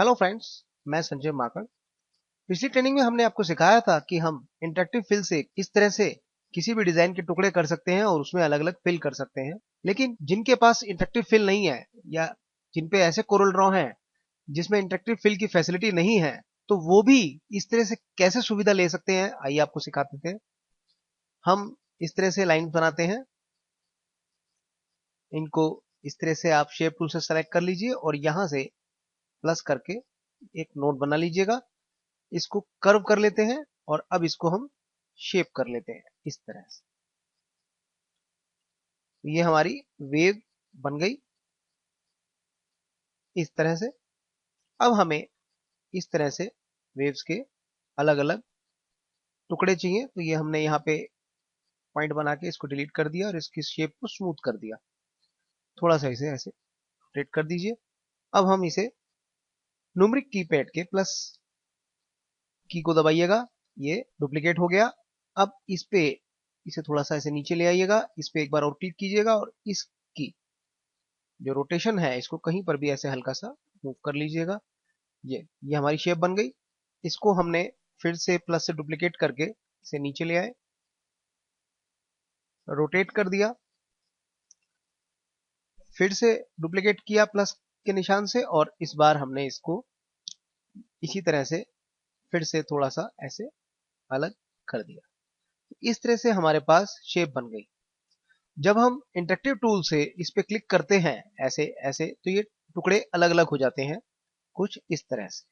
Hello friends, मैं संजय माकड़। पिछली training में हमने आपको सिखाया था कि हम इंटरेक्टिव फिल से किस तरह से किसी भी डिजाइन के टुकड़े कर सकते हैं और उसमें अलग अलग फिल कर सकते हैं। लेकिन जिनके पास इंटरेक्टिव फिल नहीं है या जिन पे ऐसे कोरल ड्रॉ हैं जिसमें इंटरेक्टिव फिल की फैसिलिटी नहीं है, तो वो भी इस तरह से कैसे सुविधा ले सकते हैं, आइए आपको सिखाते थे। हम इस तरह से लाइन बनाते हैं, इनको इस तरह से आप शेप टूल से सेलेक्ट कर लीजिए और यहां से प्लस करके एक नोट बना लीजिएगा। इसको कर्व कर लेते हैं और अब इसको हम शेप कर लेते हैं इस तरह से। ये हमारी वेव बन गई इस तरह से। अब हमें इस तरह से वेव्स के अलग अलग टुकड़े चाहिए, तो ये हमने यहाँ पे पॉइंट बना के इसको डिलीट कर दिया और इसकी शेप को स्मूथ कर दिया। थोड़ा सा इसे ऐसे रोटेट कर दीजिए। अब हम इसे न्यूमेरिक कीपैड के प्लस की को दबाइएगा, ये डुप्लीकेट हो गया। अब इस पे इसे थोड़ा सा ऐसे नीचे ले आइएगा, इस पे एक बार और क्लिक कीजिएगा और इसकी जो रोटेशन है इसको कहीं पर भी ऐसे हल्का सा मूव कर लीजिएगा। ये हमारी शेप बन गई। इसको हमने फिर से प्लस से डुप्लीकेट करके इसे नीचे ले आए, रोटेट कर दिया, फिर से डुप्लीकेट किया प्लस के निशान से और इस बार हमने इसको इसी तरह से फिर से थोड़ा सा ऐसे अलग कर दिया। इस तरह से हमारे पास शेप बन गई। जब हम इंटरेक्टिव टूल से इस पे क्लिक करते हैं ऐसे ऐसे, तो ये टुकड़े अलग अलग हो जाते हैं कुछ इस तरह से।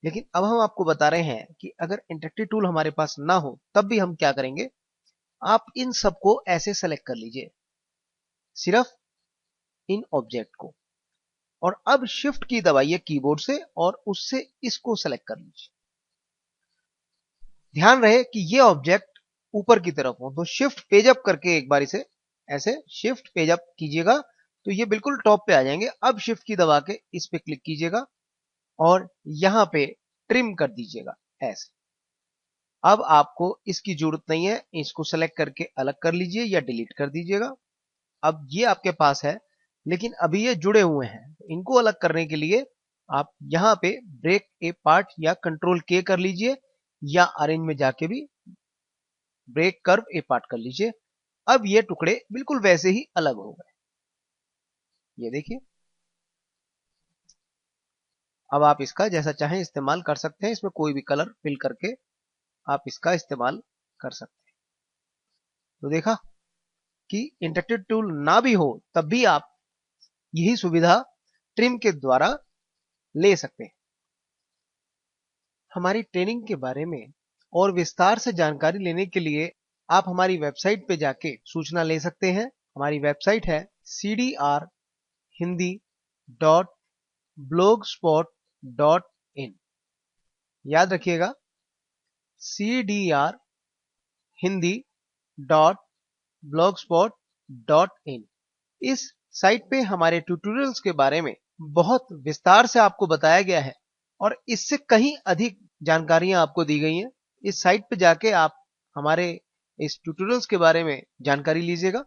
लेकिन अब हम आपको बता रहे हैं कि अगर इंटरेक्टिव टूल हमारे पास ना हो तब भी हम क्या करेंगे। आप इन सबको ऐसे सेलेक्ट कर लीजिए, सिर्फ इन ऑब्जेक्ट को, और अब शिफ्ट की दबाइए कीबोर्ड से और उससे इसको सेलेक्ट कर लीजिए। ध्यान रहे कि ये ऑब्जेक्ट ऊपर की तरफ हो, तो शिफ्ट पेज अप करके एक बार इसे ऐसे शिफ्ट पेज अप कीजिएगा तो ये बिल्कुल टॉप पे आ जाएंगे। अब शिफ्ट की दबा के इस पे क्लिक कीजिएगा और यहां पे ट्रिम कर दीजिएगा ऐसे। अब आपको इसकी जरूरत नहीं है, इसको सेलेक्ट करके अलग कर लीजिए या डिलीट कर दीजिएगा। अब ये आपके पास है लेकिन अभी ये जुड़े हुए हैं, इनको अलग करने के लिए आप यहां पे ब्रेक ए पार्ट या कंट्रोल के कर लीजिए या अरेंज में जाके भी ब्रेक कर्व ए पार्ट कर लीजिए। अब ये टुकड़े बिल्कुल वैसे ही अलग हो गए, ये देखिए। अब आप इसका जैसा चाहें इस्तेमाल कर सकते हैं, इसमें कोई भी कलर फिल करके आप इसका इस्तेमाल कर सकते हैं। तो देखा कि इंटरेक्टिव टूल ना भी हो तब भी आप यही सुविधा ट्रिम के द्वारा ले सकते हैं। हमारी ट्रेनिंग के बारे में और विस्तार से जानकारी लेने के लिए आप हमारी वेबसाइट पे जाके सूचना ले सकते हैं। हमारी वेबसाइट है cdrhindi.blogspot.in। याद रखिएगा, cdrhindi.blogspot.in। इस साइट पे हमारे ट्यूटोरियल्स के बारे में बहुत विस्तार से आपको बताया गया है और इससे कहीं अधिक जानकारियां आपको दी गई हैं। इस साइट पे जाके आप हमारे इस ट्यूटोरियल्स के बारे में जानकारी लीजिएगा।